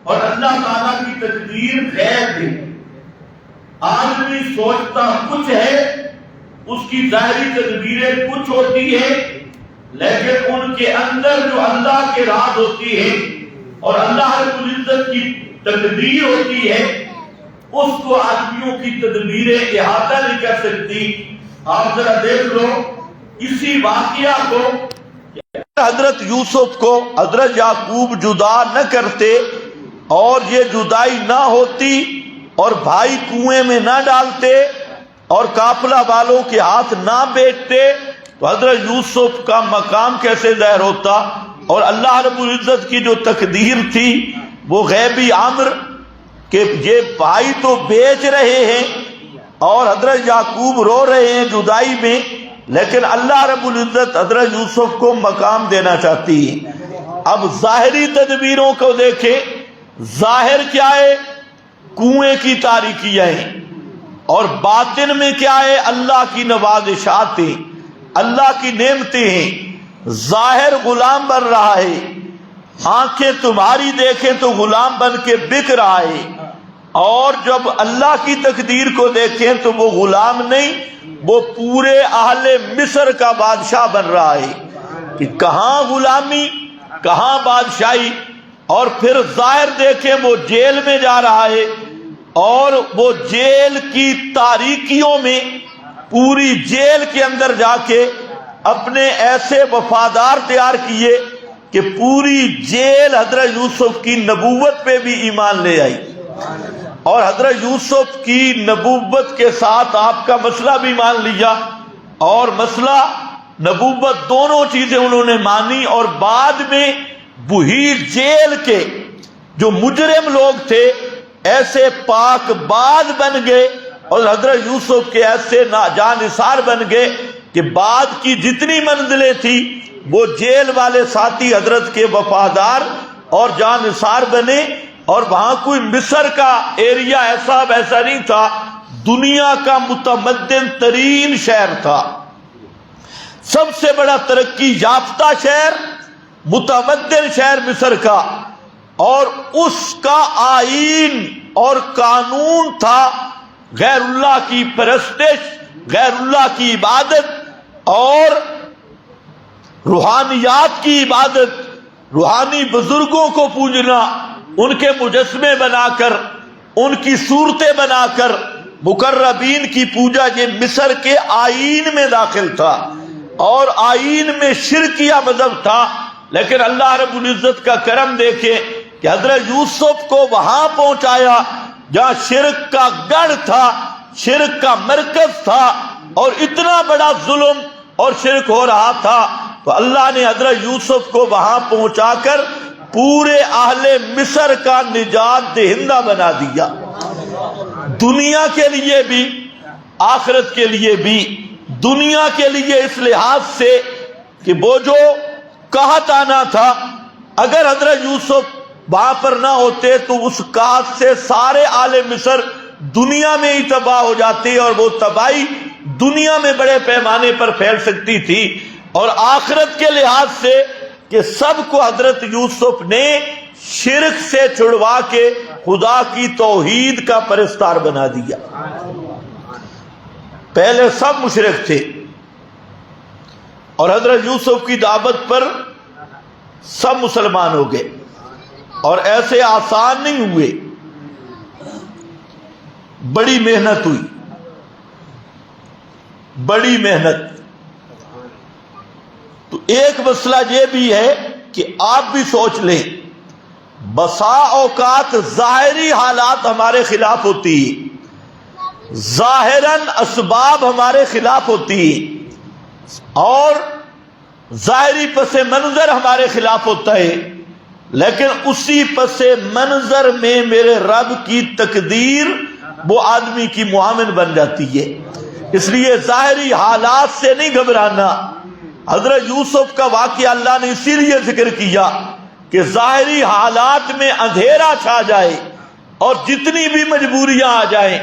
اور اللہ تعالیٰ کی تقدیر غیب ہے، آدمی سوچتا کچھ ہے، اس کی ظاہری تدبیریں کچھ ہوتی ہیں، لیکن ان کے اندر جو اللہ کے راز ہوتی ہے اور اللہ رب العزت کی تقدیر ہوتی ہے، اس کو آدمیوں کی تدبیریں احاطہ نہیں کر سکتی۔ آپ ذرا دیکھ لو اسی واقعہ کو، حضرت یوسف کو حضرت یعقوب جدا نہ کرتے اور یہ جدائی نہ ہوتی اور بھائی کنویں میں نہ ڈالتے اور قافلہ والوں کے ہاتھ نہ بیٹھتے تو حضرت یوسف کا مقام کیسے ظاہر ہوتا؟ اور اللہ رب العزت کی جو تقدیر تھی وہ غیبی امر کہ یہ بھائی تو بیچ رہے ہیں اور حضرت یعقوب رو رہے ہیں جدائی میں، لیکن اللہ رب العزت حضرت یوسف کو مقام دینا چاہتی ہے۔ اب ظاہری تدبیروں کو دیکھیں، ظاہر کیا ہے؟ کنویں کی تاریکیاں ہیں، اور باطن میں کیا ہے؟ اللہ کی نوازشات ہیں، اللہ کی نعمتیں ہیں۔ ظاہر غلام بن رہا ہے، آنکھیں تمہاری دیکھیں تو غلام بن کے بک رہا ہے، اور جب اللہ کی تقدیر کو دیکھیں تو وہ غلام نہیں، وہ پورے اہل مصر کا بادشاہ بن رہا ہے کہ کہاں غلامی کہاں بادشاہی۔ اور پھر ظاہر دیکھیں وہ جیل میں جا رہا ہے، اور وہ جیل کی تاریکیوں میں پوری جیل کے اندر جا کے اپنے ایسے وفادار تیار کیے کہ پوری جیل حضرت یوسف کی نبوت پہ بھی ایمان لے آئی، اور حضرت یوسف کی نبوت کے ساتھ آپ کا مسئلہ بھی مان لیا، اور مسئلہ نبوت دونوں چیزیں انہوں نے مانی، اور بعد میں وہی جیل کے جو مجرم لوگ تھے ایسے پاک باز بن گئے اور حضرت یوسف کے ایسے جانثار بن گئے کہ بعد کی جتنی منزلیں تھی وہ جیل والے ساتھی حضرت کے وفادار اور جانثار بنے، اور وہاں کوئی مصر کا ایریا ایسا ویسا نہیں تھا، دنیا کا متمدن ترین شہر تھا، سب سے بڑا ترقی یافتہ شہر، متمدن شہر مصر کا، اور اس کا آئین اور قانون تھا غیر اللہ کی پرستش، غیر اللہ کی عبادت اور روحانیات کی عبادت، روحانی بزرگوں کو پوجنا، ان کے مجسمے بنا کر ان کی صورتیں بنا کر مقربین کی پوجا، یہ مصر کے آئین میں داخل تھا، اور آئین میں شرکیہ مذہب تھا۔ لیکن اللہ رب العزت کا کرم دیکھیں کہ حضرت یوسف کو وہاں پہنچایا جہاں شرک کا گڑھ تھا، شرک کا مرکز تھا، اور اتنا بڑا ظلم اور شرک ہو رہا تھا، تو اللہ نے حضرت یوسف کو وہاں پہنچا کر پورے اہل مصر کا نجات دہندہ بنا دیا، دنیا کے لیے بھی آخرت کے لیے بھی۔ دنیا کے لیے اس لحاظ سے کہ وہ جو قحط آنا تھا، اگر حضرت یوسف وہاں پر نہ ہوتے تو اس قحط سے سارے اہل مصر دنیا میں ہی تباہ ہو جاتے، اور وہ تباہی دنیا میں بڑے پیمانے پر پھیل سکتی تھی، اور آخرت کے لحاظ سے کہ سب کو حضرت یوسف نے شرک سے چھڑوا کے خدا کی توحید کا پرستار بنا دیا۔ پہلے سب مشرک تھے، اور حضرت یوسف کی دعوت پر سب مسلمان ہو گئے، اور ایسے آسان نہیں ہوئے، بڑی محنت ہوئی، بڑی محنت۔ تو ایک مسئلہ یہ بھی ہے کہ آپ بھی سوچ لیں، بسا اوقات ظاہری حالات ہمارے خلاف ہوتی ہیں، ظاہراً اسباب ہمارے خلاف ہوتی ہیں، اور ظاہری پس منظر ہمارے خلاف ہوتا ہے، لیکن اسی پس منظر میں میرے رب کی تقدیر وہ آدمی کی معاون بن جاتی ہے۔ اس لیے ظاہری حالات سے نہیں گھبرانا۔ حضرت یوسف کا واقعہ اللہ نے اسی لیے ذکر کیا کہ ظاہری حالات میں اندھیرا چھا جائے اور جتنی بھی مجبوریاں آ جائیں،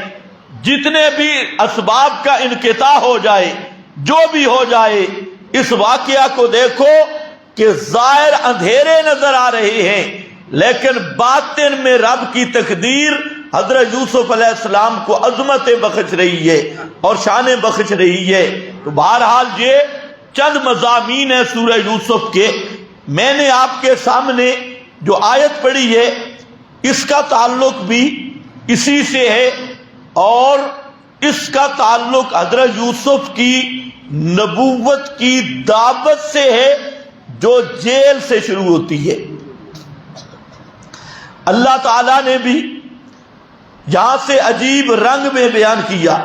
جتنے بھی اسباب کا انقطاع ہو جائے، جو بھی ہو جائے، اس واقعہ کو دیکھو کہ ظاہر اندھیرے نظر آ رہے ہیں، لیکن باطن میں رب کی تقدیر حضرت یوسف علیہ السلام کو عظمتیں بخش رہی ہے اور شانیں بخش رہی ہے۔ تو بہرحال یہ چند مضامین ہیں سورہ یوسف کے۔ میں نے آپ کے سامنے جو آیت پڑھی ہے اس کا تعلق بھی اسی سے ہے، اور اس کا تعلق حضرت یوسف کی نبوت کی دعوت سے ہے جو جیل سے شروع ہوتی ہے۔ اللہ تعالیٰ نے بھی یہاں سے عجیب رنگ میں بیان کیا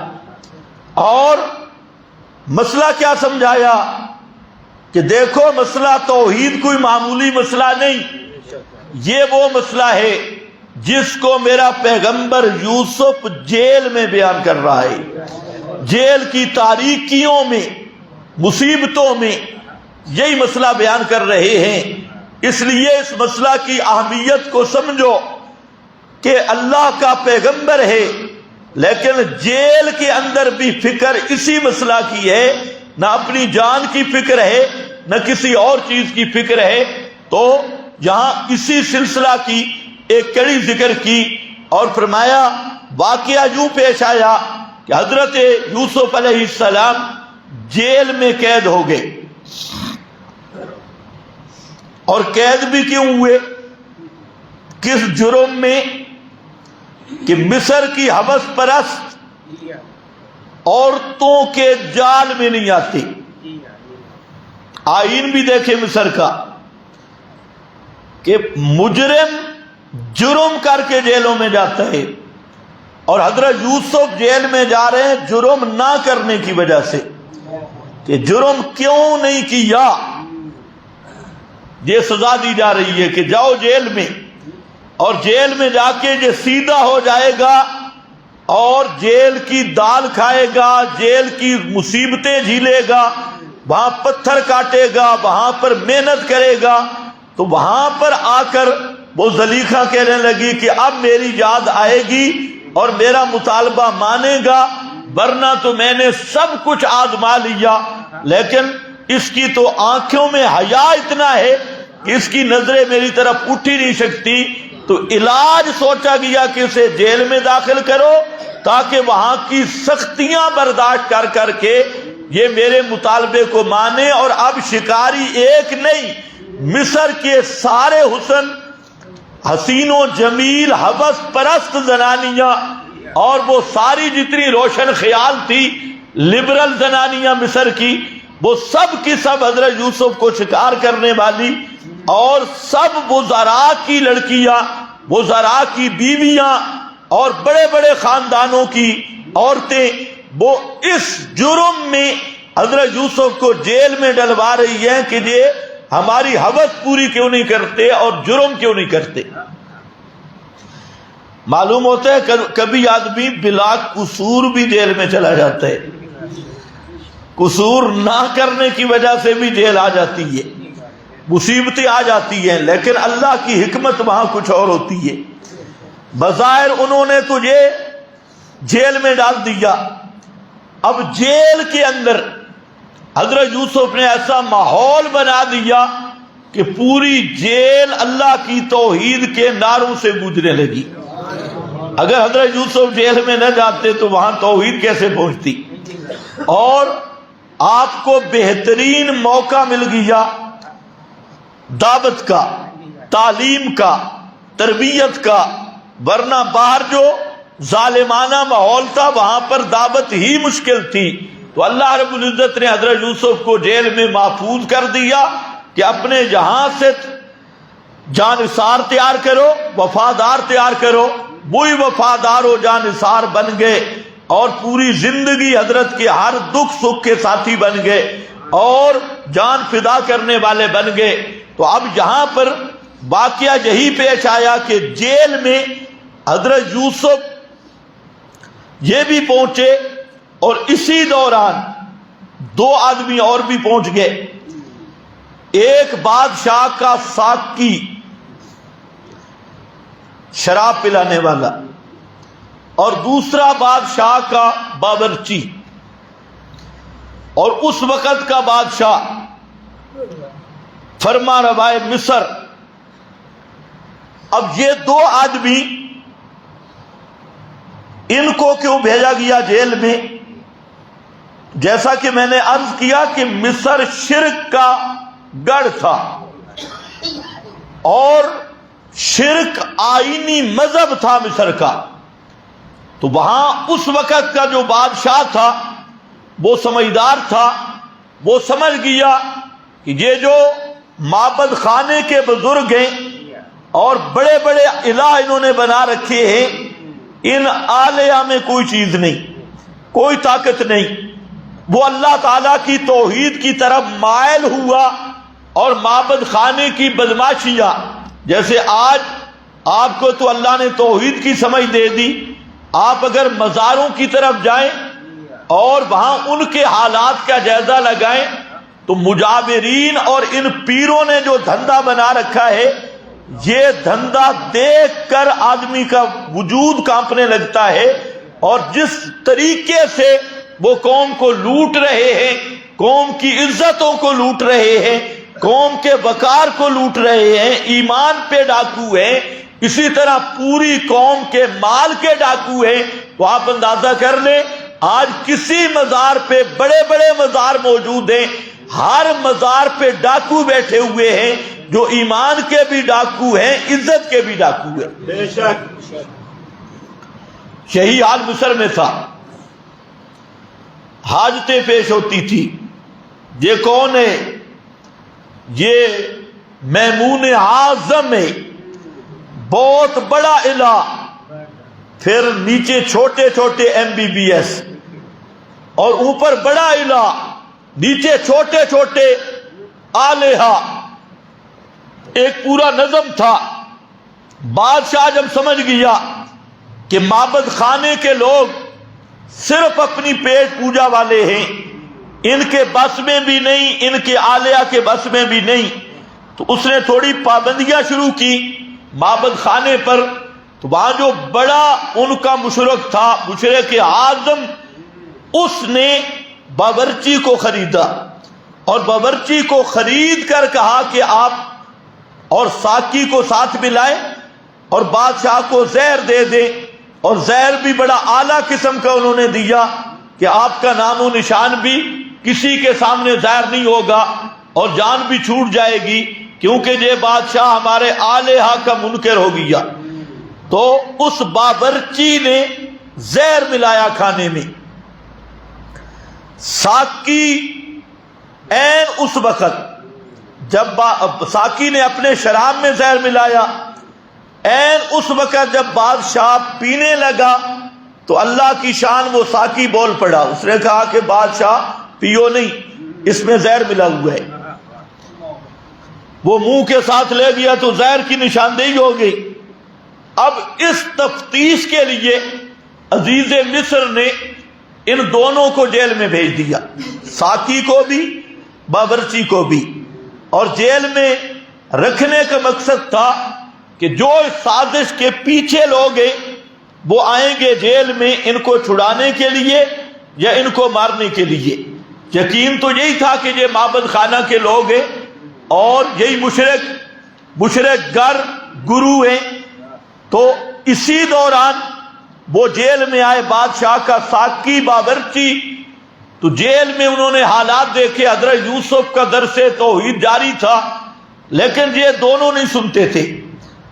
اور مسئلہ کیا سمجھایا کہ دیکھو مسئلہ توحید کوئی معمولی مسئلہ نہیں، یہ وہ مسئلہ ہے جس کو میرا پیغمبر یوسف جیل میں بیان کر رہا ہے، جیل کی تاریکیوں میں، مصیبتوں میں یہی مسئلہ بیان کر رہے ہیں۔ اس لیے اس مسئلہ کی اہمیت کو سمجھو کہ اللہ کا پیغمبر ہے لیکن جیل کے اندر بھی فکر اسی مسئلہ کی ہے، نہ اپنی جان کی فکر ہے نہ کسی اور چیز کی فکر ہے۔ تو یہاں اسی سلسلہ کی ایک کڑی ذکر کی اور فرمایا واقعہ یوں پیش آیا کہ حضرت یوسف علیہ السلام جیل میں قید ہو گئے، اور قید بھی کیوں ہوئے؟ کس جرم میں؟ کہ مصر کی ہوس پرست عورتوں کے جال میں نہیں آتی۔ آئین بھی دیکھے مصر کا کہ مجرم جرم کر کے جیلوں میں جاتا ہے، اور حضرت یوسف جیل میں جا رہے ہیں جرم نہ کرنے کی وجہ سے کہ جرم کیوں نہیں کیا، یہ سزا دی جا رہی ہے کہ جاؤ جیل میں، اور جیل میں جا کے یہ سیدھا ہو جائے گا اور جیل کی دال کھائے گا، جیل کی مصیبتیں جھیلے گا، وہاں پتھر کاٹے گا، وہاں پر محنت کرے گا۔ تو وہاں پر آ کر وہ زلیخا کہنے لگی کہ اب میری یاد آئے گی اور میرا مطالبہ مانے گا، ورنہ تو میں نے سب کچھ آزما لیا، لیکن اس کی تو آنکھوں میں حیا اتنا ہے کہ اس کی نظریں میری طرف اٹھ ہی نہیں سکتی۔ تو علاج سوچا گیا کہ اسے جیل میں داخل کرو تاکہ وہاں کی سختیاں برداشت کر کر کے یہ میرے مطالبے کو مانے، اور اب شکاری ایک نہیں، مصر کے سارے حسین و جمیل ہوس پرست زنانیاں اور وہ ساری جتنی روشن خیال تھی لبرل زنانیاں مصر کی، وہ سب کی سب حضرت یوسف کو شکار کرنے والی، اور سب وزراء کی لڑکیاں، وزراء کی بیویاں اور بڑے بڑے خاندانوں کی عورتیں وہ اس جرم میں حضرت یوسف کو جیل میں ڈلوا رہی ہیں کہ یہ ہماری ہوس پوری کیوں نہیں کرتے اور جرم کیوں نہیں کرتے۔ معلوم ہوتا ہے کبھی آدمی بلا قصور بھی جیل میں چلا جاتا ہے، قصور نہ کرنے کی وجہ سے بھی جیل آ جاتی ہے، مصیبتیں آ جاتی ہیں، لیکن اللہ کی حکمت وہاں کچھ اور ہوتی ہے۔ بظاہر انہوں نے تجھے جیل میں ڈال دیا، اب جیل کے اندر حضرت یوسف نے ایسا ماحول بنا دیا کہ پوری جیل اللہ کی توحید کے نعروں سے گونجنے لگی۔ اگر حضرت یوسف جیل میں نہ جاتے تو وہاں توحید کیسے پہنچتی؟ اور آپ کو بہترین موقع مل گیا دعوت کا، تعلیم کا، تربیت کا، ورنہ باہر جو ظالمانہ ماحول تھا وہاں پر دعوت ہی مشکل تھی۔ تو اللہ رب العزت نے حضرت یوسف کو جیل میں محفوظ کر دیا کہ اپنے یہاں سے جانثار تیار کرو، وفادار تیار کرو۔ وہی وفادار و جانثار بن گئے اور پوری زندگی حضرت کے ہر دکھ سکھ کے ساتھی بن گئے اور جان فدا کرنے والے بن گئے۔ تو اب یہاں پر واقعہ یہی پیش آیا کہ جیل میں حضرت یوسف یہ بھی پہنچے، اور اسی دوران دو آدمی اور بھی پہنچ گئے، ایک بادشاہ کا ساقی، شراب پلانے والا، اور دوسرا بادشاہ کا باورچی۔ اور اس وقت کا بادشاہ فرما روائے مصر اب یہ دو آدمی ان کو کیوں بھیجا گیا جیل میں؟ جیسا کہ میں نے عرض کیا کہ مصر شرک کا گڑھ تھا اور شرک آئینی مذہب تھا مصر کا، تو وہاں اس وقت کا جو بادشاہ تھا وہ سمجھدار تھا، وہ سمجھ گیا کہ یہ جو معبد خانے کے بزرگ ہیں اور بڑے بڑے الہ انہوں نے بنا رکھے ہیں، ان آلیہ میں کوئی چیز نہیں، کوئی طاقت نہیں۔ وہ اللہ تعالیٰ کی توحید کی طرف مائل ہوا اور معبد خانے کی بدماشیاں، جیسے آج آپ کو تو اللہ نے توحید کی سمجھ دے دی، آپ اگر مزاروں کی طرف جائیں اور وہاں ان کے حالات کا جائزہ لگائیں تو مجاورین اور ان پیروں نے جو دھندا بنا رکھا ہے، یہ دھندا دیکھ کر آدمی کا وجود کانپنے لگتا ہے، اور جس طریقے سے وہ قوم کو لوٹ رہے ہیں، قوم کی عزتوں کو لوٹ رہے ہیں، قوم کے وقار کو لوٹ رہے ہیں، ایمان پہ ڈاکو ہیں، اسی طرح پوری قوم کے مال کے ڈاکو ہیں، تو آپ اندازہ کر لیں آج کسی مزار پہ بڑے بڑے مزار موجود ہیں، ہر مزار پہ ڈاکو بیٹھے ہوئے ہیں جو ایمان کے بھی ڈاکو ہیں، عزت کے بھی ڈاکو ہیں۔ بے شک یہی حال مصر میں تھا، حاجتیں پیش ہوتی تھی۔ یہ کون ہے؟ یہ میمون اعظم ہے، بہت بڑا الہ، پھر نیچے چھوٹے چھوٹے MBBS اور اوپر بڑا الہ، نیچے چھوٹے چھوٹے آلیہ، ایک پورا نظم تھا۔ بادشاہ جب سمجھ گیا کہ معبد خانے کے لوگ صرف اپنی پیٹ پوجا والے ہیں، ان کے بس میں بھی نہیں، ان کے آلیہ کے بس میں بھی نہیں، تو اس نے تھوڑی پابندیاں شروع کی معبد خانے پر۔ تو وہاں جو بڑا ان کا مشرک تھا، مشرک اعظم، اس نے باورچی کو خریدا اور باورچی کو خرید کر کہا کہ آپ اور ساقی کو ساتھ ملائیں اور بادشاہ کو زہر دے دیں، اور زہر بھی بڑا اعلیٰ قسم کا انہوں نے دیا کہ آپ کا نام و نشان بھی کسی کے سامنے ظاہر نہیں ہوگا اور جان بھی چھوٹ جائے گی، کیونکہ یہ بادشاہ ہمارے آلیہ کا منکر ہو گیا۔ تو اس باورچی نے زہر ملایا کھانے میں۔ ساقی عین اس وقت جب ساقی نے اپنے شراب میں زہر ملایا، عین اس وقت جب بادشاہ پینے لگا تو اللہ کی شان وہ ساقی بول پڑا، اس نے کہا کہ بادشاہ پیو نہیں، اس میں زہر ملا ہوا ہے۔ وہ منہ کے ساتھ لے گیا تو زہر کی نشاندہی ہو گئی۔ اب اس تفتیش کے لیے عزیز مصر نے ان دونوں کو جیل میں بھیج دیا، ساقی کو بھی باورچی کو بھی، اور جیل میں رکھنے کا مقصد تھا کہ جو اس سازش کے پیچھے لوگ ہیں وہ آئیں گے جیل میں ان کو چھڑانے کے لیے یا ان کو مارنے کے لیے۔ یقین تو یہی تھا کہ یہ معبد خانہ کے لوگ ہیں اور یہی مشرک گر گرو ہیں۔ تو اسی دوران وہ جیل میں آئے، بادشاہ کا ساقی باورچی، تو جیل میں انہوں نے حالات دیکھے۔ حضرت یوسف کا درس توحید جاری تھا، لیکن یہ دونوں نہیں سنتے تھے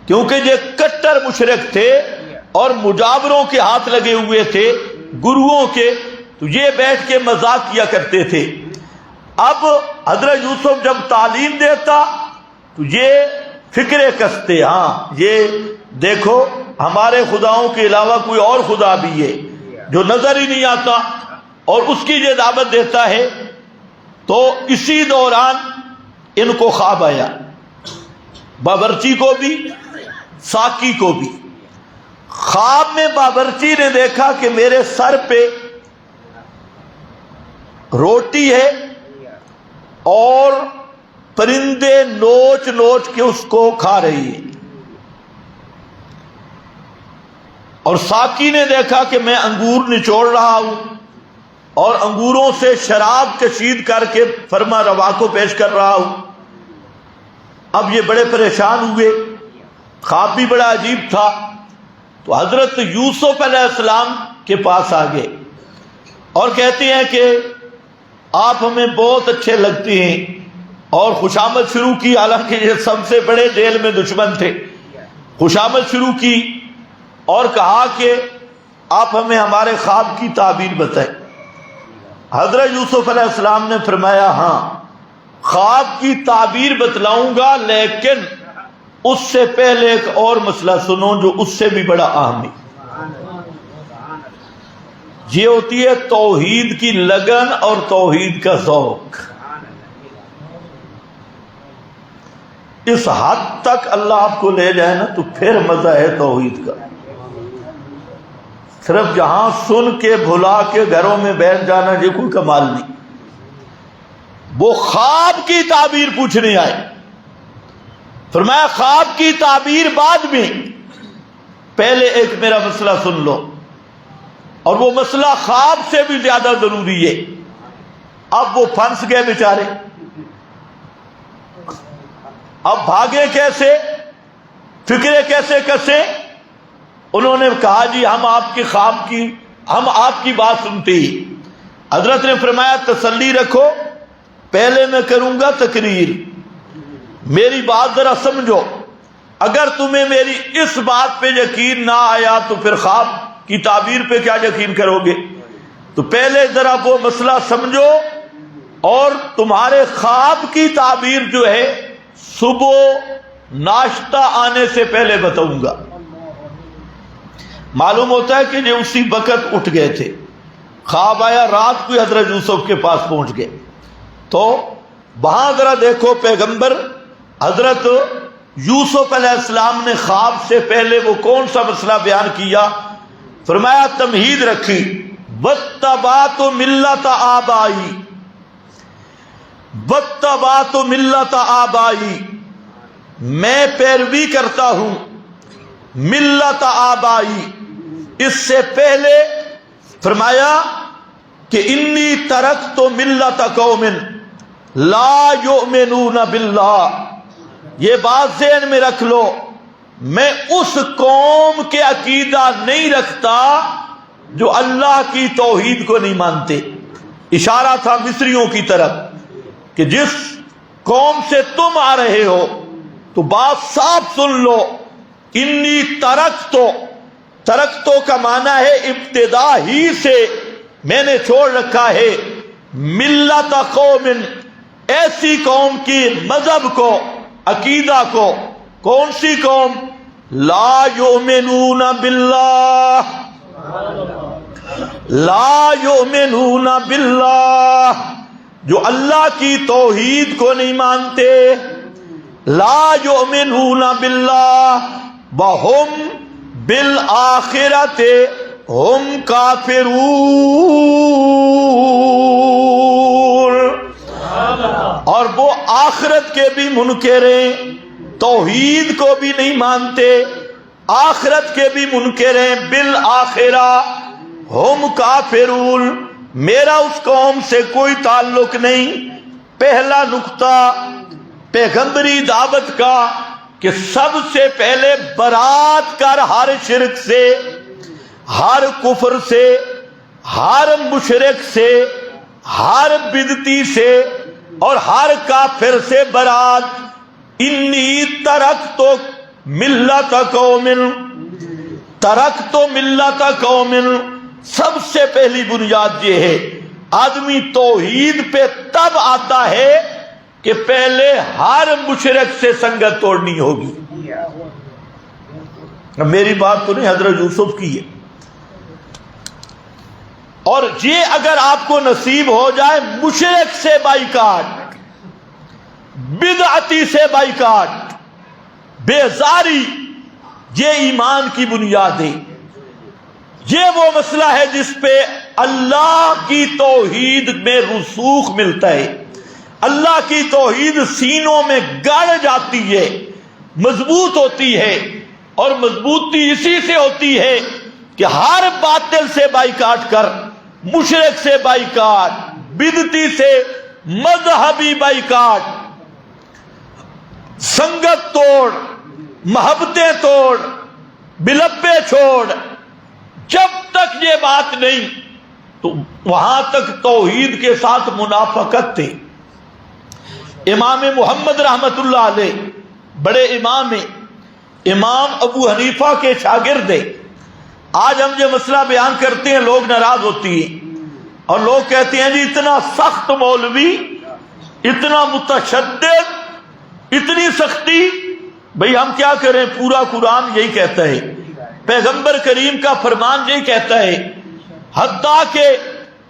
کیونکہ یہ کٹر مشرک تھے اور مجاوروں کے ہاتھ لگے ہوئے تھے، گروؤں کے، تو یہ بیٹھ کے مذاق کیا کرتے تھے۔ اب حضرت یوسف جب تعلیم دیتا تو یہ فکرے کستے، ہاں یہ دیکھو ہمارے خداؤں کے علاوہ کوئی اور خدا بھی ہے جو نظر ہی نہیں آتا، اور اس کی یہ دعوت دیتا ہے۔ تو اسی دوران ان کو خواب آیا، باورچی کو بھی ساقی کو بھی۔ خواب میں باورچی نے دیکھا کہ میرے سر پہ روٹی ہے اور پرندے نوچ نوچ کے اس کو کھا رہی ہیں، اور ساقی نے دیکھا کہ میں انگور نچوڑ رہا ہوں اور انگوروں سے شراب کشید کر کے فرما روا کو پیش کر رہا ہوں۔ اب یہ بڑے پریشان ہوئے خواب بھی بڑا عجیب تھا. تو حضرت یوسف علیہ السلام کے پاس آ گئے اور کہتے ہیں کہ آپ ہمیں بہت اچھے لگتے ہیں، اور خوشامد شروع کی، حالانکہ یہ سب سے بڑے جیل میں دشمن تھے. خوشامد شروع کی اور کہا کہ آپ ہمیں ہمارے خواب کی تعبیر بتائیں. حضرت یوسف علیہ السلام نے فرمایا ہاں خواب کی تعبیر بتلاؤں گا، لیکن اس سے پہلے ایک اور مسئلہ سنو جو اس سے بھی بڑا اہم ہے. یہ ہوتی ہے توحید کی لگن اور توحید کا ذوق. اس حد تک اللہ آپ کو لے جائے نا تو پھر مزہ ہے توحید کا. صرف جہاں سن کے بھلا کے گھروں میں بیٹھ جانا یہ کوئی کمال نہیں. وہ خواب کی تعبیر پوچھنے آئے. فرمایا خواب کی تعبیر بعد میں، پہلے ایک میرا مسئلہ سن لو، اور وہ مسئلہ خواب سے بھی زیادہ ضروری ہے. اب وہ پھنس گئے بیچارے، اب بھاگے کیسے، فکرے کیسے کسے. انہوں نے کہا جی ہم آپ کے خواب کی، ہم آپ کی بات سنتے ہی. حضرت نے فرمایا تسلی رکھو، پہلے میں کروں گا تقریر، میری بات ذرا سمجھو. اگر تمہیں میری اس بات پہ یقین نہ آیا تو پھر خواب کی تعبیر پہ کیا یقین کرو گے. تو پہلے ذرا وہ مسئلہ سمجھو، اور تمہارے خواب کی تعبیر جو ہے صبح ناشتہ آنے سے پہلے بتاؤں گا. معلوم ہوتا ہے کہ یہ اسی وقت اٹھ گئے تھے. خواب آیا رات کو حضرت یوسف کے پاس پہنچ گئے. تو وہاں ذرا دیکھو پیغمبر حضرت یوسف علیہ السلام نے خواب سے پہلے وہ کون سا مسئلہ بیان کیا. فرمایا تمہید رکھی، واتبعت ملت آبائی، واتبعت ملت آبائی، میں پیروی کرتا ہوں ملت آبائی. اس سے پہلے فرمایا کہ انی ترکت ملت قوم لا یؤمنون باللہ. یہ بات ذہن میں رکھ لو، میں اس قوم کے عقیدہ نہیں رکھتا جو اللہ کی توحید کو نہیں مانتے. اشارہ تھا مصریوں کی طرف کہ جس قوم سے تم آ رہے ہو تو بات صاف سن لو. انی ترکتو کا معنی ہے ابتدا ہی سے میں نے چھوڑ رکھا ہے ملت قوم، ایسی قوم کی مذہب کو، عقیدہ کو. کون سی قوم؟ لا یؤمنون باللہ، لا یؤمنون باللہ، جو اللہ کی توحید کو نہیں مانتے. لا یؤمنون باللہ وہم بالآخرۃ ہم کافرون. اور وہ آخرت کے بھی منکر ہیں، توحید کو بھی نہیں مانتے، آخرت کے بھی منکر ہیں. بالآخرہ ہم کافرون، میرا اس قوم سے کوئی تعلق نہیں. پہلا نقطہ پیغمبری دعوت کا کہ سب سے پہلے برات کر ہر شرک سے، ہر کفر سے، ہر مشرک سے، ہر بدعتی سے اور ہر کافر سے برات. انی ترکت ملت قوم، ترکت ملت قوم. سب سے پہلی بنیاد یہ ہے آدمی توحید پہ تب آتا ہے کہ پہلے ہر مشرک سے سنگت توڑنی ہوگی. میری بات تو نہیں، حضرت یوسف کی ہے. اور یہ اگر آپ کو نصیب ہو جائے مشرک سے بائیکاٹ، بدعتی سے بائیکاٹ، بیزاری، یہ ایمان کی بنیاد ہے. یہ وہ مسئلہ ہے جس پہ اللہ کی توحید میں رسوخ ملتا ہے. اللہ کی توحید سینوں میں گڑ جاتی ہے، مضبوط ہوتی ہے. اور مضبوطی اسی سے ہوتی ہے کہ ہر باطل سے بائیکاٹ کر، مشرک سے بائیکاٹ، بدعتی سے مذہبی بائیکاٹ، سنگت توڑ، محبتیں توڑ، بلبے چھوڑ، جب تک یہ بات نہیں تو وہاں تک توحید کے ساتھ منافقت تھی۔ امام محمد رحمت اللہ علیہ بڑے امام ہیں، امام ابو حنیفہ کے شاگرد ہیں۔ آج ہم یہ مسئلہ بیان کرتے ہیں، لوگ ناراض ہوتی ہیں اور لوگ کہتے ہیں جی اتنا سخت مولوی، اتنا متشدد، اتنی سختی۔ بھئی ہم کیا کریں، پورا قرآن یہی کہتا ہے، پیغمبر کریم کا فرمان یہی کہتا ہے، حتیٰ کہ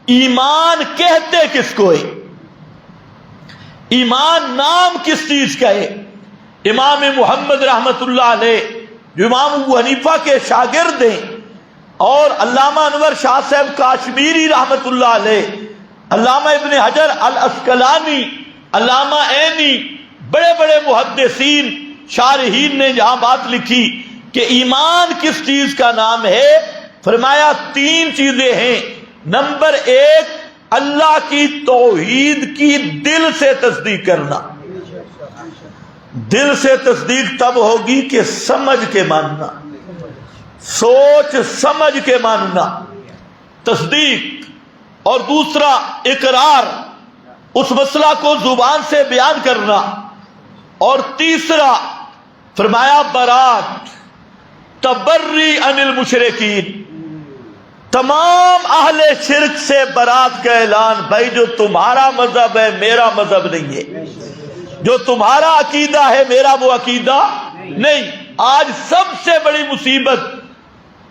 ایمان کہتے کس کو ہے، ایمان نام کس چیز کا ہے۔ امام محمد رحمت اللہ علیہ جو امام ابو حنیفہ کے شاگرد ہیں، اور علامہ انور شاہ صاحب کاشمیری رحمت اللہ علیہ، علامہ ابن حجر الاسقلانی، علامہ عینی، بڑے بڑے محدثین شارحین نے جہاں بات لکھی کہ ایمان کس چیز کا نام ہے، فرمایا 3 چیزیں ہیں۔ نمبر 1، اللہ کی توحید کی دل سے تصدیق کرنا۔ دل سے تصدیق تب ہوگی کہ سمجھ کے ماننا، سوچ سمجھ کے ماننا، تصدیق۔ اور دوسرا اقرار، اس مسئلہ کو زبان سے بیان کرنا۔ اور تیسرا فرمایا برات، تبری عن المشرکین، تمام اہل شرک سے برات کا اعلان۔ بھائی جو تمہارا مذہب ہے میرا مذہب نہیں ہے، جو تمہارا عقیدہ ہے میرا وہ عقیدہ نہیں۔ آج سب سے بڑی مصیبت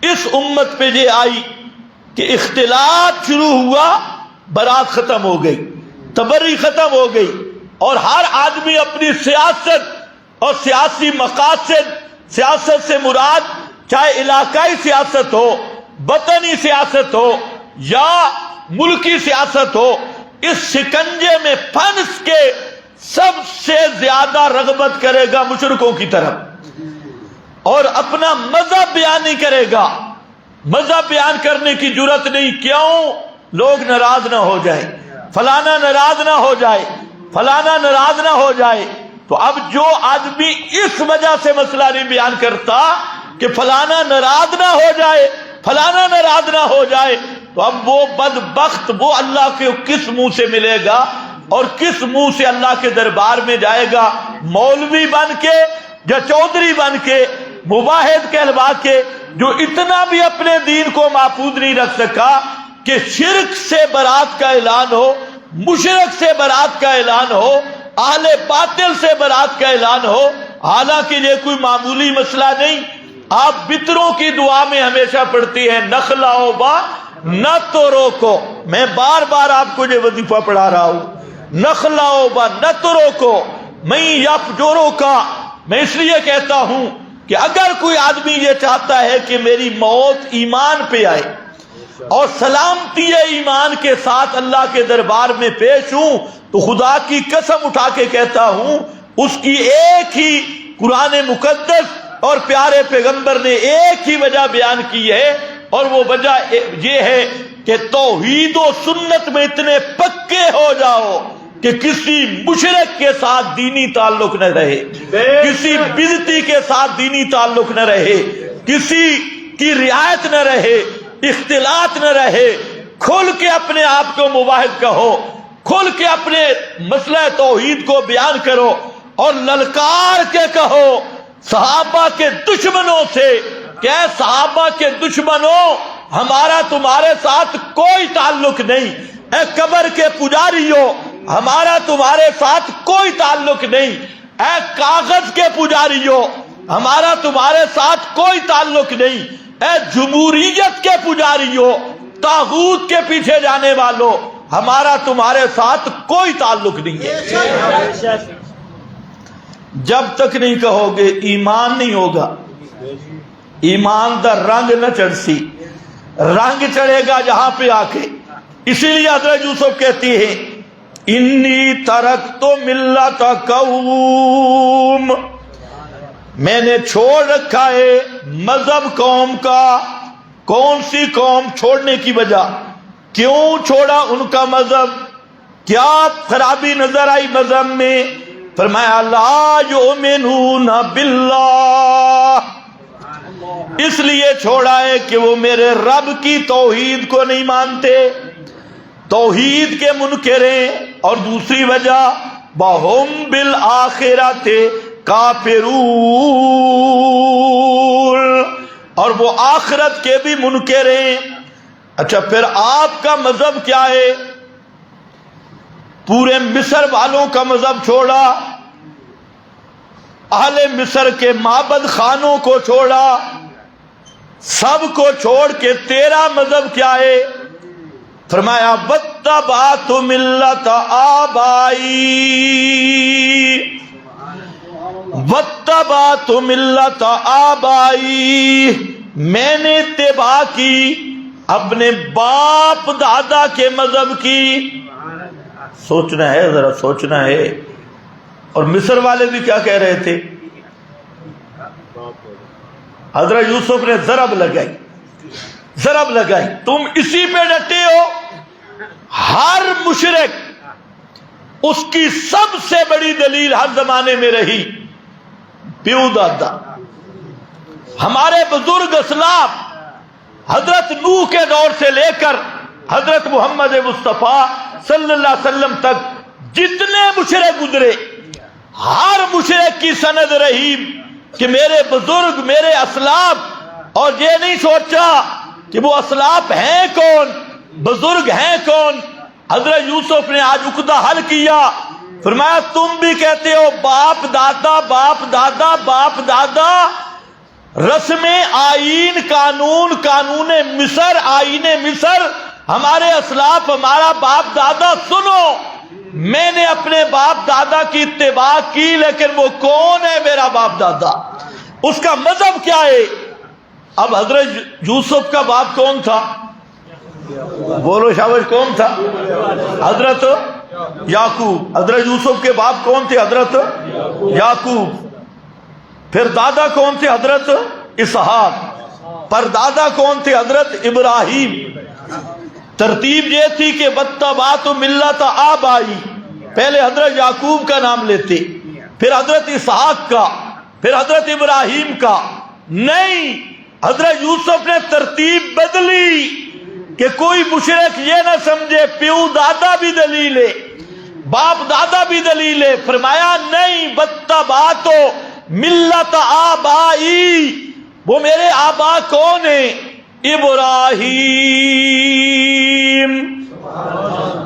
اس امت پہ یہ آئی کہ اختلاط شروع ہوا، برات ختم ہو گئی، تبری ختم ہو گئی، اور ہر آدمی اپنی سیاست اور سیاسی مقاصد، سیاست سے مراد چاہے علاقائی سیاست ہو، وطنی سیاست ہو یا ملکی سیاست ہو، اس شکنجے میں پھنس کے سب سے زیادہ رغبت کرے گا مشرکوں کی طرف، اور اپنا مذہب بیان نہیں کرے گا، مذہب بیان کرنے کی جرت نہیں۔ کیوں؟ لوگ ناراض نہ ہو جائیں، فلانا ناراض نہ ہو جائے، فلانا ناراض نہ ہو جائے۔ تو اب جو آدمی اس وجہ سے مسئلہ نہیں بیان کرتا کہ فلانا ناراض نہ ہو جائے، فلانا ناراض نہ ہو جائے، تو اب وہ بدبخت وہ اللہ کے کس منہ سے ملے گا اور کس منہ سے اللہ کے دربار میں جائے گا؟ مولوی بن کے یا چودھری بن کے، مباحث کہلوا کے، جو اتنا بھی اپنے دین کو محفوظ نہیں رکھ سکا کہ شرک سے برات کا اعلان ہو، مشرک سے برات کا اعلان ہو، اہل باطل سے برات کا اعلان ہو۔ حالانکہ یہ کوئی معمولی مسئلہ نہیں۔ آپ بتروں کی دعا میں ہمیشہ پڑھتی ہیں نخلاؤ با نہ تو روکو، میں بار بار آپ کو یہ وظیفہ پڑھا رہا ہوں، نخلاؤ با نہ تو روکو میں یفجروں کا۔ میں اس لیے کہتا ہوں کہ اگر کوئی آدمی یہ چاہتا ہے کہ میری موت ایمان پہ آئے اور سلامتی ایمان کے ساتھ اللہ کے دربار میں پیش ہوں، تو خدا کی قسم اٹھا کے کہتا ہوں اس کی ایک ہی قرآن مقدس اور پیارے پیغمبر نے ایک ہی وجہ بیان کی ہے، اور وہ وجہ یہ ہے کہ توحید و سنت میں اتنے پکے ہو جاؤ کہ کسی مشرک کے ساتھ دینی تعلق نہ رہے، کسی بدعتی کے ساتھ دینی تعلق نہ رہے، کسی کی رعایت نہ رہے، اختلاط نہ رہے۔ کھل کے اپنے آپ کو مواحد کہو، کھل کے اپنے مسئلہ توحید کو بیان کرو، اور للکار کے کہو صحابہ کے دشمنوں سے کہ اے صحابہ کے دشمنوں، ہمارا تمہارے ساتھ کوئی تعلق نہیں۔ اے قبر کے پجاریوں، ہمارا تمہارے ساتھ کوئی تعلق نہیں۔ اے کاغذ کے پجاریوں، ہمارا تمہارے ساتھ کوئی تعلق نہیں۔ اے جمہوریت کے پجاریوں، طاغوت کے پیچھے جانے والوں، ہمارا تمہارے ساتھ کوئی تعلق نہیں ہے۔ جب تک نہیں کہو گے ایمان نہیں ہوگا، ایمان دا رنگ نہ چڑھ سی، رنگ چڑھے گا جہاں پہ آ کے۔ اسی لیے حضرت یوسف کہتی ہے انی ترکت ملت قوم، میں نے چھوڑ رکھا ہے مذہب قوم کا۔ کون سی قوم؟ چھوڑنے کی وجہ، کیوں چھوڑا ان کا مذہب؟ کیا خرابی نظر آئی مذہب میں؟ فرمایا لا یؤمنون باللہ، اس لیے چھوڑا ہے کہ وہ میرے رب کی توحید کو نہیں مانتے، توحید کے منکر ہیں، اور دوسری وجہ وَهُمْ بِالْآخِرَةِ کافرون، اور وہ آخرت کے بھی منکر ہیں۔ اچھا پھر آپ کا مذہب کیا ہے؟ پورے مصر والوں کا مذہب چھوڑا، اہل مصر کے معبد خانوں کو چھوڑا، سب کو چھوڑ کے تیرا مذہب کیا ہے؟ فرمایا واتبعت ملت آبائی، واتبعت ملت آبائی، میں نے اتباع کی اپنے باپ دادا کے مذہب کی۔ سوچنا ہے، ذرا سوچنا ہے۔ اور مصر والے بھی کیا کہہ رہے تھے؟ حضرت یوسف نے ضرب لگائی، ضرب لگائی، تم اسی پہ ڈٹے ہو۔ ہر مشرک اس کی سب سے بڑی دلیل ہر زمانے میں رہی پیو دادا۔ ہمارے بزرگ اسلاف حضرت نوح کے دور سے لے کر حضرت محمد مصطفیٰ صلی اللہ علیہ وسلم تک جتنے مشرک گزرے، ہر مشرک کی سند رہی کہ میرے بزرگ، میرے اسلاف، اور یہ نہیں سوچا کہ وہ اسلاف ہیں کون، بزرگ ہیں کون۔ حضرت یوسف نے آج عقدہ حل کیا، فرمایا تم بھی کہتے ہو باپ دادا باپ دادا باپ دادا، رسم آئین قانون، قانون مصر، آئین مصر، ہمارے اسلاف، ہمارا باپ دادا۔ سنو، میں نے اپنے باپ دادا کی اتباع کی، لیکن وہ کون ہے میرا باپ دادا، اس کا مذہب کیا ہے؟ اب حضرت یوسف کا باپ کون تھا؟ بولو شاباش، کون تھا؟ حضرت یعقوب۔ حضرت یوسف کے باپ کون تھے؟ حضرت یعقوب۔ پھر دادا کون تھے؟ حضرت اسحاق۔ پر دادا کون تھے؟ حضرت ابراہیم۔ ترتیب یہ تھی کہ واتبعت ملت آبائی، پہلے حضرت یعقوب کا نام لیتے، پھر حضرت اسحاق کا، پھر حضرت ابراہیم کا۔ نہیں، حضرت یوسف نے ترتیب بدلی کہ کوئی مشرک یہ نہ سمجھے پیو دادا بھی دلیل ہے، باپ دادا بھی دلیل ہے۔ فرمایا نہیں، واتبعت ملت آبائی، وہ میرے آبا کون ہیں؟ ابراہیم۔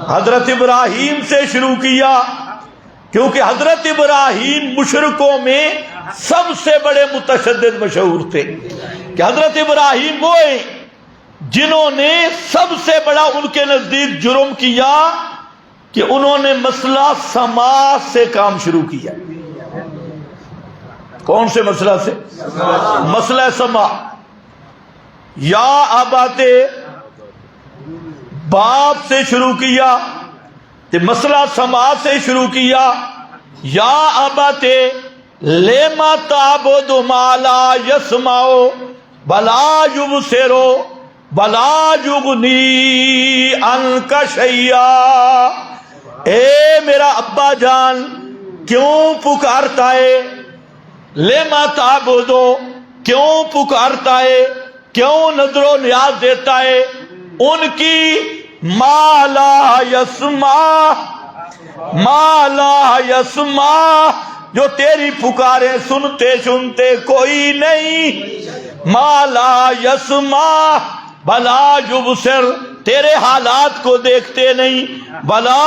حضرت ابراہیم سے شروع کیا، کیونکہ حضرت ابراہیم مشرکوں میں سب سے بڑے متشدد مشہور تھے، کہ حضرت ابراہیم وہ ہیں جنہوں نے سب سے بڑا ان کے نزدیک جرم کیا کہ انہوں نے مسئلہ سماع سے کام شروع کیا۔ کون سے مسئلہ سے؟ مسئلہ سماع۔ یا اباتے، باپ سے شروع کیا، تو مسئلہ سماع سے شروع کیا۔ یا اباتے لما تعبد ما لا يسمع ولا يبصر ولا یغنی عنک شیئا، اے میرا ابا جان کیوں پکارتا ہے؟ لما تعبدو، کیوں پکارتا ہے، کیوں نظر و نیاز دیتا ہے ان کی ما لا یسمع، ما لا یسمع، جو تیری پکارے سنتے سنتے کوئی نہیں، ما لا یسمع بلا یبصر، تیرے حالات کو دیکھتے نہیں، بلا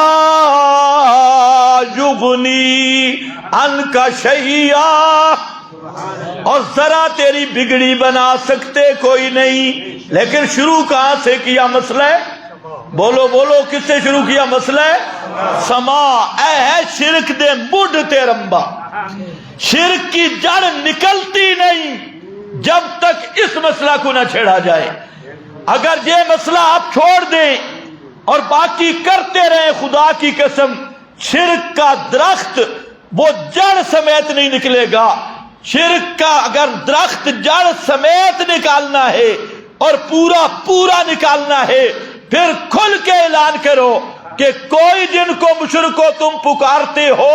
یغنی عنک شیئا، اور ذرا تیری بگڑی بنا سکتے کوئی نہیں۔ لیکن شروع کہاں سے کیا مسئلہ ہے؟ بولو بولو، کس سے شروع کیا مسئلہ ہے؟ سماع۔ اے ہے شرک دے مڈ تے رمبا، شرک کی جڑ نکلتی نہیں جب تک اس مسئلہ کو نہ چھیڑا جائے۔ اگر یہ مسئلہ آپ چھوڑ دیں اور باقی کرتے رہیں، خدا کی قسم شرک کا درخت وہ جڑ سمیت نہیں نکلے گا۔ شرک کا اگر درخت جڑ سمیت نکالنا ہے اور پورا پورا نکالنا ہے، پھر کھل کے اعلان کرو کہ کوئی جن کو مشرکو تم پکارتے ہو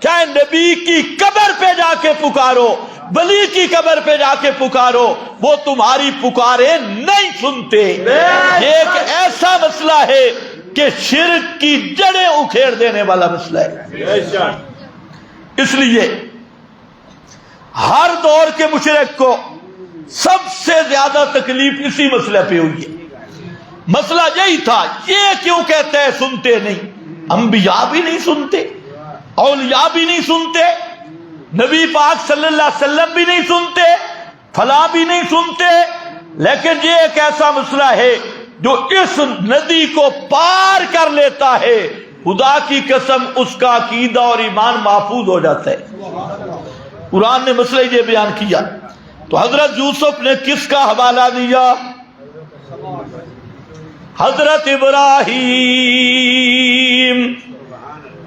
چاہے نبی کی قبر پہ جا کے پکارو، ولی کی قبر پہ جا کے پکارو، وہ تمہاری پکارے نہیں سنتے۔ یہ ایک ایسا مسئلہ ہے کہ شرک کی جڑیں اکھیڑ دینے والا مسئلہ ہے۔ اس لیے ہر دور کے مشرک کو سب سے زیادہ تکلیف اسی مسئلے پہ ہوئی ہے۔ مسئلہ یہی تھا، یہ کیوں کہتے ہیں سنتے نہیں؟ انبیاء بھی نہیں سنتے، اولیاء بھی نہیں سنتے، نبی پاک صلی اللہ علیہ وسلم بھی نہیں سنتے، فلاں بھی نہیں سنتے، لیکن یہ ایک ایسا مسئلہ ہے جو اس ندی کو پار کر لیتا ہے، خدا کی قسم اس کا عقیدہ اور ایمان محفوظ ہو جاتا ہے۔ قرآن نے مسئلہ یہ بیان کیا تو حضرت یوسف نے کس کا حوالہ دیا؟ حضرت ابراہیم،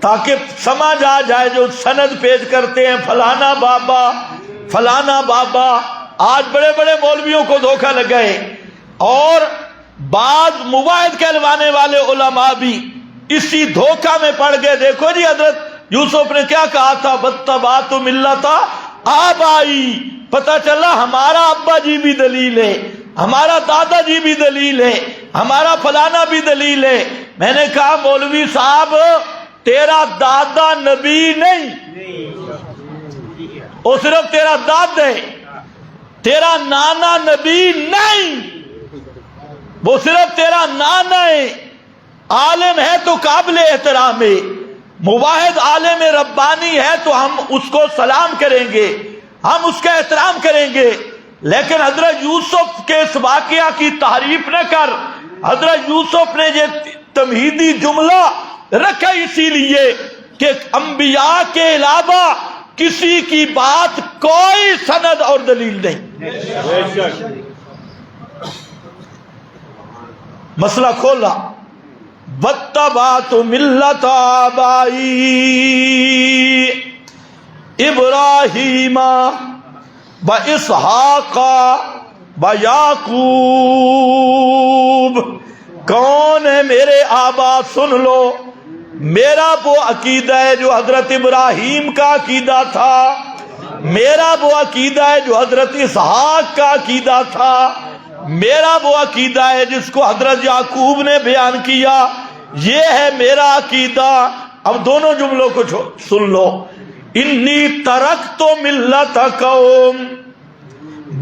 تاکہ سمجھ آ جائے جو سند پیش کرتے ہیں فلانا بابا فلانا بابا۔ آج بڑے بڑے مولویوں کو دھوکہ لگ گئے، اور بعض مواعظ کہلوانے والے علماء بھی اسی دھوکہ میں پڑ گئے۔ دیکھو جی حضرت یوسف نے کیا کہا تھا، وَاتَّبَعْتُ مِلَّتَ آبائی، پتہ چلا ہمارا ابا جی بھی دلیل ہے، ہمارا دادا جی بھی دلیل ہے، ہمارا فلانا بھی دلیل ہے۔ میں نے کہا مولوی صاحب تیرا دادا نبی نہیں، وہ صرف تیرا داد ہے، تیرا نانا نبی نہیں، وہ صرف تیرا نانا ہے۔ عالم ہے تو قابل احترام ہے، مواحد عالم ربانی ہے تو ہم اس کو سلام کریں گے، ہم اس کا احترام کریں گے، لیکن حضرت یوسف کے اس واقعہ کی تعریف نہ کر۔ حضرت یوسف نے یہ تمہیدی جملہ رکھا اسی لیے کہ انبیاء کے علاوہ کسی کی بات کوئی سند اور دلیل نہیں۔ مسئلہ کھولا، وَاتَّبَعْتُ مِلَّتَ آبَائِي ابراہیم واسحاق ویعقوب۔ کون ہے میرے آبا؟ سن لو، میرا وہ عقیدہ ہے جو حضرت ابراہیم کا عقیدہ تھا، میرا وہ عقیدہ ہے جو حضرت اسحاق کا عقیدہ تھا، میرا وہ عقیدہ ہے جس کو حضرت یعقوب نے بیان کیا، یہ ہے میرا عقیدہ۔ اب دونوں جملوں کو سن لو، انی ترکت ملت قوم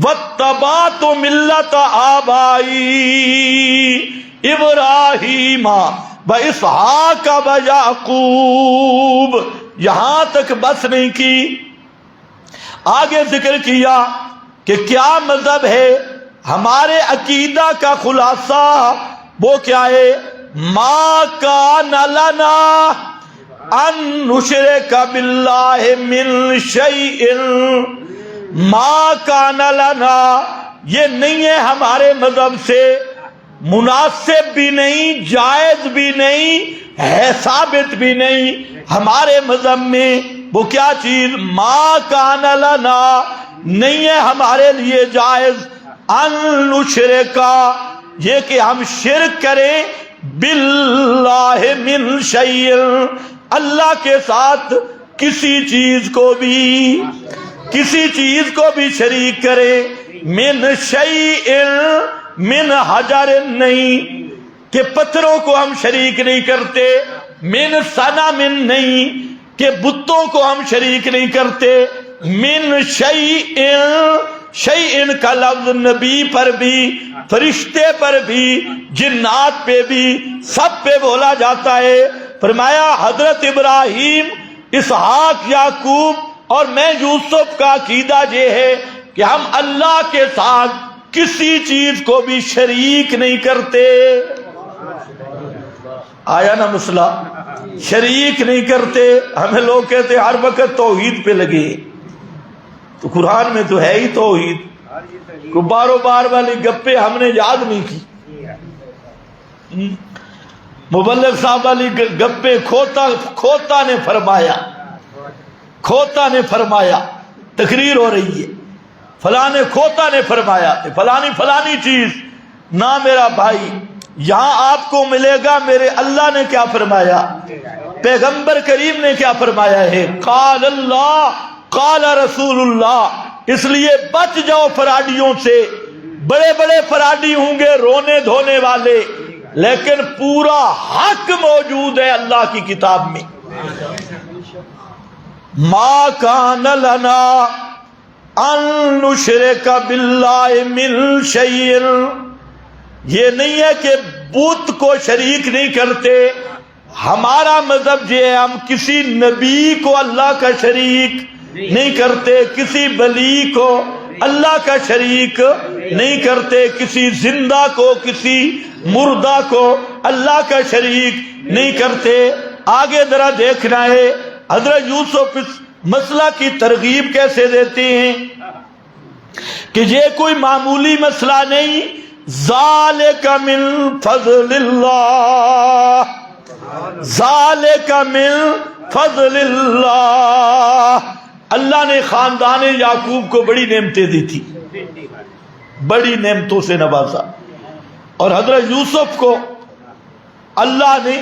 واتبعت ملت آبائی ابراہیم واسحاق ویعقوب۔ یہاں تک بس نہیں کی، آگے ذکر کیا کہ کیا مذہب ہے ہمارے عقیدہ کا خلاصہ، وہ کیا ہے؟ ما کان لنا ان نشرک باللہ من شیء، ما کان لنا، یہ نہیں ہے ہمارے مذہب سے، مناسب بھی نہیں، جائز بھی نہیں، ہے ثابت بھی نہیں ہمارے مذہب میں۔ وہ کیا چیز؟ ما کان لنا، نہیں ہے ہمارے لیے جائز، ان نشرکا، یہ کہ ہم شرک کریں، باللہ من شیء، اللہ کے ساتھ کسی چیز کو بھی شریک کرے، من شیء، من حجر نہیں کہ پتھروں کو ہم شریک نہیں کرتے، من صنم نہیں کہ بتوں کو ہم شریک نہیں کرتے، من شیء، شیء کا لفظ نبی پر بھی، فرشتے پر بھی، جنات پہ بھی، سب پہ بولا جاتا ہے۔ فرمایا حضرت ابراہیم، اسحاق، یعقوب اور میں یوسف کا عقیدہ یہ ہے کہ ہم اللہ کے ساتھ کسی چیز کو بھی شریک نہیں کرتے۔ آیا نا مسئلہ؟ شریک نہیں کرتے۔ ہمیں لوگ کہتے ہر وقت توحید پہ لگے، تو قرآن میں تو ہے ہی توحید، کو بارو بار والی گپے ہم نے یاد نہیں کی۔ مبلغ صاحب والی گپے کھوتا نے فرمایا، تقریر ہو رہی ہے، فلاں کھوتا نے فرمایا فلانی چیز، نہ میرا بھائی، یہاں آپ کو ملے گا میرے اللہ نے کیا فرمایا۔ پیغمبر کریم نے کیا فرمایا ہے؟ قال اللہ قال رسول اللہ۔ اس لیے بچ جاؤ فراڈیوں سے۔ بڑے بڑے فراڈی ہوں گے رونے دھونے والے، لیکن پورا حق موجود ہے اللہ کی کتاب میں۔ ما کان لنا ان نشرک باللہ من شیء، یہ نہیں ہے کہ بت کو شریک نہیں کرتے۔ ہمارا مذہب یہ ہے ہم کسی نبی کو اللہ کا شریک نہیں کرتے، کسی ولی کو اللہ کا شریک نہیں کرتے، کسی زندہ کو کسی مردہ کو اللہ کا شریک نہیں کرتے۔ آگے ذرا دیکھنا ہے حضرت یوسف اس مسئلہ کی ترغیب کیسے دیتے ہیں کہ یہ کوئی معمولی مسئلہ نہیں، ذالک من فضل اللہ، ذالک من فضل اللہ۔ اللہ نے خاندان یعقوب کو بڑی نعمتیں دی تھی، بڑی نعمتوں سے نوازا، اور حضرت یوسف کو اللہ نے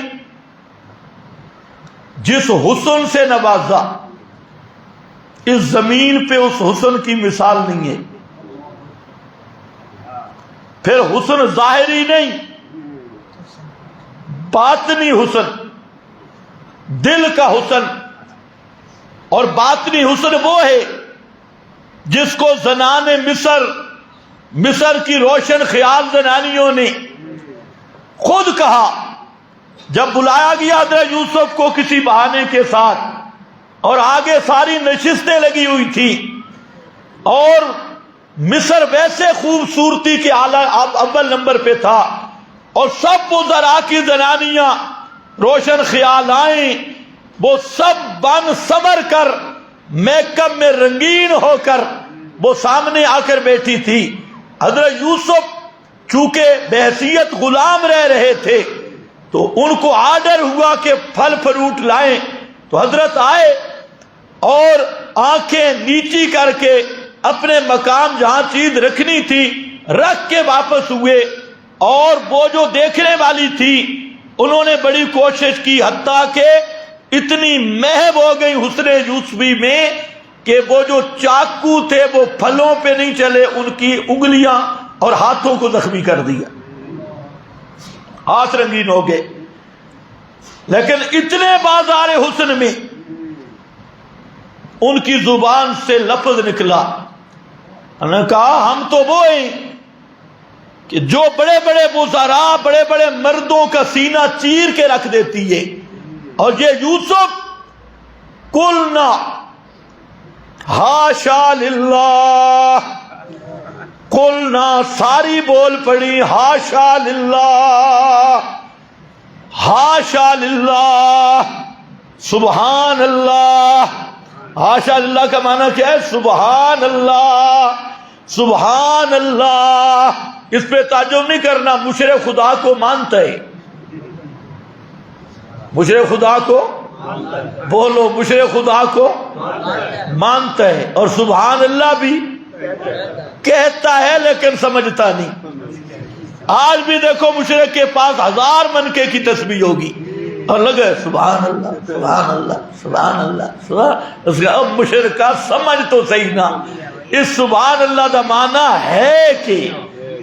جس حسن سے نوازا، اس زمین پہ اس حسن کی مثال نہیں ہے۔ پھر حسن ظاہری نہیں، باطنی حسن، دل کا حسن۔ اور باطنی حسن وہ ہے جس کو زنان مصر کی روشن خیال زنانیوں نے خود کہا جب بلایا گیا حضرت یوسف کو کسی بہانے کے ساتھ، اور آگے ساری نشستیں لگی ہوئی تھی، اور مصر ویسے خوبصورتی کے اول نمبر پہ تھا، اور سب وزراء کی زنانیاں روشن خیال آئیں، وہ سب بن سمر کر میک اپ میں رنگین ہو کر وہ سامنے آ کر بیٹھی تھی۔ حضرت یوسف چونکہ بحیثیت غلام رہ رہے تھے تو ان کو آرڈر ہوا کہ پھل فروٹ لائیں، تو حضرت آئے اور آنکھیں نیچی کر کے اپنے مقام جہاں چیز رکھنی تھی رکھ کے واپس ہوئے، اور وہ جو دیکھنے والی تھی انہوں نے بڑی کوشش کی، حتیٰ کہ اتنی محو ہو گئی حسن یوسفی میں کہ وہ جو چاقو تھے وہ پھلوں پہ نہیں چلے، ان کی انگلیاں اور ہاتھوں کو زخمی کر دیا، ہاتھ رنگین ہو گئے۔ لیکن اتنے بازار حسن میں ان کی زبان سے لفظ نکلا، انہوں نے کہا ہم تو وہ ہیں کہ جو بڑے بڑے وزراء بڑے بڑے مردوں کا سینہ چیر کے رکھ دیتی ہے، اور یہ یوسف قلنا ہاشا للہ، قلنا ساری بول پڑی ہاشا للہ، ہاشا للہ، سبحان اللہ۔ ہاشا للہ کا معنی کیا ہے؟ سبحان اللہ، سبحان اللہ۔ اس پہ تعجب نہیں کرنا، مشرک خدا کو مانتا ہے، مشرک خدا کو بولو، مشرک خدا کو مانتا ہے، اور سبحان اللہ بھی کہتا ہے لیکن سمجھتا نہیں۔ آج بھی دیکھو مشرک کے پاس 1000 منکے کی تسبیح ہوگی اور لگے سبحان اللہ سبحان اللہ سبحان اللہ سبحان۔ اس کا اب مشرک کا سمجھ تو صحیح نا، اس سبحان اللہ کا معنی ہے کہ،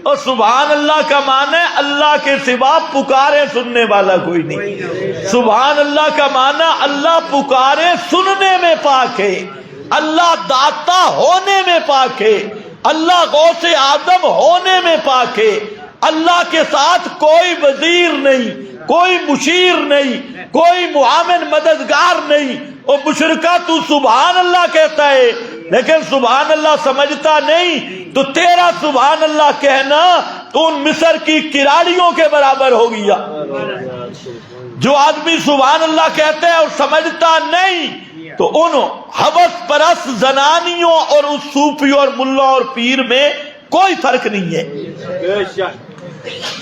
اور سبحان اللہ کا معنی ہے اللہ کے سوا پکارے سننے والا کوئی نہیں۔ سبحان اللہ کا معنی اللہ پکارے سننے میں پاک ہے، اللہ داتا ہونے میں پاک ہے، اللہ غوث اعظم ہونے میں پاک ہے، اللہ کے ساتھ کوئی وزیر نہیں، کوئی مشیر نہیں، کوئی معاون مددگار نہیں۔ اور مشرکہ تو سبحان اللہ کہتا ہے لیکن سبحان اللہ سمجھتا نہیں، تو تیرا سبحان اللہ کہنا تو ان مصر کی کراڑیوں کے برابر ہو گیا۔ جو آدمی سبحان اللہ کہتا ہے اور سمجھتا نہیں، تو ان ہوس پرست زنانیوں اور اس صوفی اور ملا اور پیر میں کوئی فرق نہیں ہے۔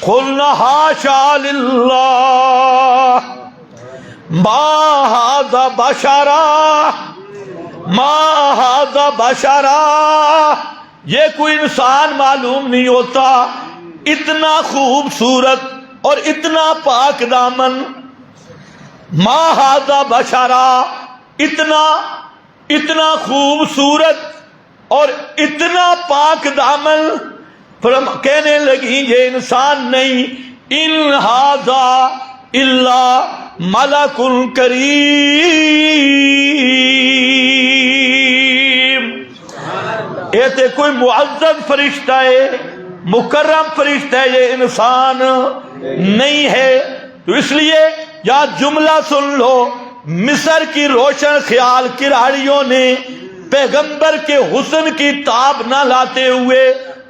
قلنا حاشا للہ ما ھذا بشرا، ما ھذا بشرا، یہ کوئی انسان معلوم نہیں ہوتا، اتنا خوبصورت اور اتنا پاک دامن، ما ھذا بشرا، اتنا خوبصورت اور اتنا پاک دامن، کہنے لگی یہ انسان نہیں، ان ھذا الا ملک کریم، یہ تو کوئی معزز فرشتہ ہے، مکرم فرشتہ ہے، یہ انسان نہیں ہے۔ تو اس لیے یا جملہ سن لو، مصر کی روشن خیال کراڑیوں نے پیغمبر کے حسن کی تاب نہ لاتے ہوئے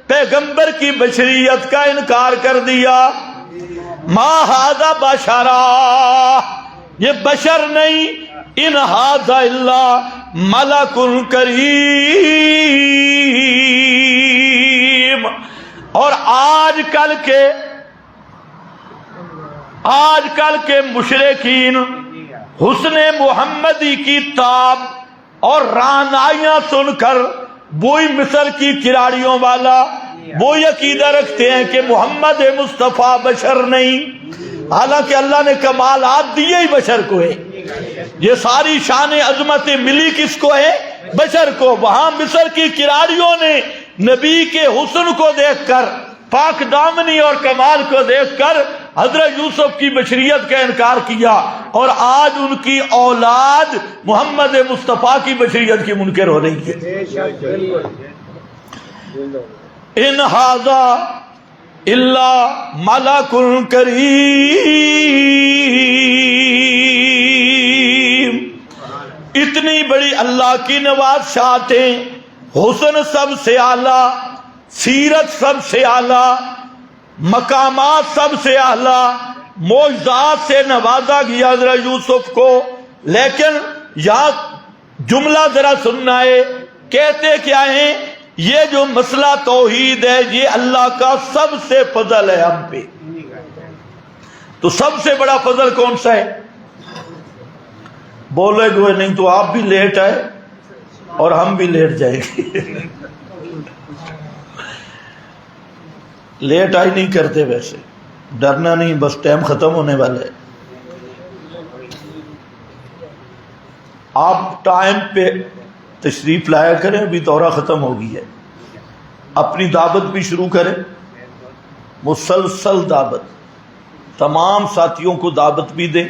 پیغمبر کی بشریت کا انکار کر دیا۔ ما ھذا بشرا، یہ بشر نہیں، ان ھذا الا ملک کریم۔ اور آج کل کے مشرکین حسن محمدی کی تاب اور رعنائیاں سن کر وہی مصر کی کراڑیوں والا وہی عقیدہ رکھتے ہیں کہ محمد مصطفیٰ بشر نہیں، حالانکہ اللہ نے کمالات دیے ہی بشر کو ہے۔ یہ ساری شان عظمت ملی کس کو ہے؟ بشر کو۔ وہاں مصر کی کراڑیوں نے نبی کے حسن کو دیکھ کر، پاک دامنی اور کمال کو دیکھ کر حضرت یوسف کی بشریت کا انکار کیا، اور آج ان کی اولاد محمد مصطفیٰ کی بشریت کی منکر ہو رہی ہے۔ ان ھذا الا ملک کریم، اتنی بڑی اللہ کی نوازشاتیں، حسن سب سے اعلیٰ، سیرت سب سے اعلیٰ، مقامات سب سے اعلیٰ، معجزات سے نوازا گیا حضرت یوسف کو۔ لیکن یہاں جملہ ذرا سننا ہے، کہتے کیا ہیں؟ یہ جو مسئلہ توحید ہے یہ اللہ کا سب سے فضل ہے ہم پہ۔ تو سب سے بڑا فضل کون سا ہے؟ بولے گئے نہیں تو آپ بھی لیٹ آئے اور ہم بھی لیٹ جائیں گے۔ لیٹ آئی نہیں کرتے، ویسے ڈرنا نہیں، بس ٹائم ختم ہونے والا ہے۔ آپ ٹائم پہ تشریف لایا کریں، ابھی دورہ ختم ہو گئی ہے۔ اپنی دعوت بھی شروع کریں، مسلسل دعوت، تمام ساتھیوں کو دعوت بھی دیں،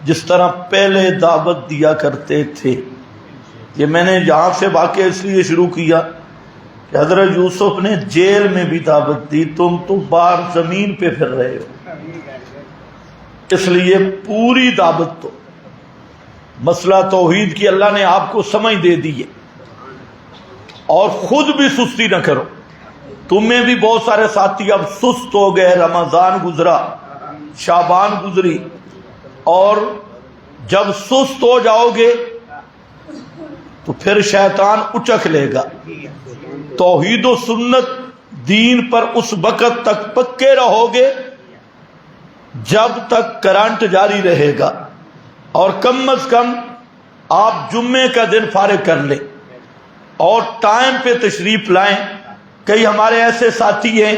جس طرح پہلے دعوت دیا کرتے تھے۔ یہ میں نے یہاں سے واقعہ اس لیے شروع کیا کہ حضرت یوسف نے جیل میں بھی دعوت دی، تم تو باہر زمین پہ پھر رہے ہو، اس لیے پوری دعوت دو۔ مسئلہ توحید کی اللہ نے آپ کو سمجھ دے دی ہے، اور خود بھی سستی نہ کرو۔ تمہیں بھی بہت سارے ساتھی اب سست ہو گئے، رمضان گزرا، شعبان گزری، اور جب سست ہو جاؤ گے تو پھر شیطان اچک لے گا۔ توحید و سنت دین پر اس وقت تک پکے رہو گے جب تک کرنٹ جاری رہے گا، اور کم از کم آپ جمعے کا دن فارغ کر لیں اور ٹائم پہ تشریف لائیں۔ کئی ہمارے ایسے ساتھی ہیں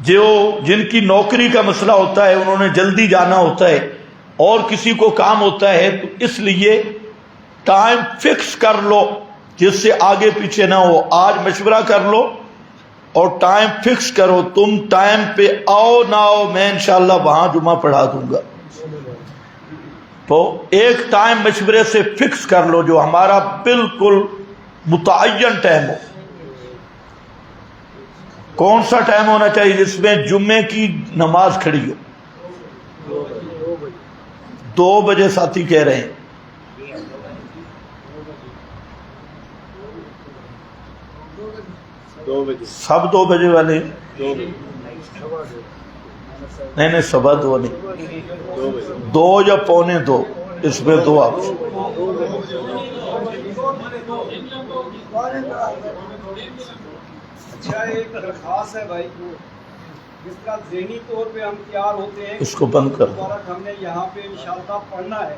جن کی نوکری کا مسئلہ ہوتا ہے، انہوں نے جلدی جانا ہوتا ہے اور کسی کو کام ہوتا ہے، تو اس لیے ٹائم فکس کر لو جس سے آگے پیچھے نہ ہو۔ آج مشورہ کر لو اور ٹائم فکس کرو، تم ٹائم پہ آؤ نہ آؤ، میں انشاءاللہ وہاں جمعہ پڑھا دوں گا۔ تو ایک ٹائم مشورے سے فکس کر لو جو ہمارا بالکل متعین ٹائم ہو۔ کون سا ٹائم ہونا چاہیے؟ جس میں جمعے کی نماز کھڑی ہو۔ 2 بجے ساتھی کہہ رہے ہیں۔ سب 2 بجے والے ہیں؟ نہیں، 2:15 نہیں، 2 یا 2:45، اس میں 2 آپ۔ اچھا، ایک درخواست ہے بھائی، جس کا ذہنی طور پہ ہم تیار ہوتے ہیں، اس کو بند کر۔ ہم نے یہاں پہ انشاءاللہ پڑھنا ہے،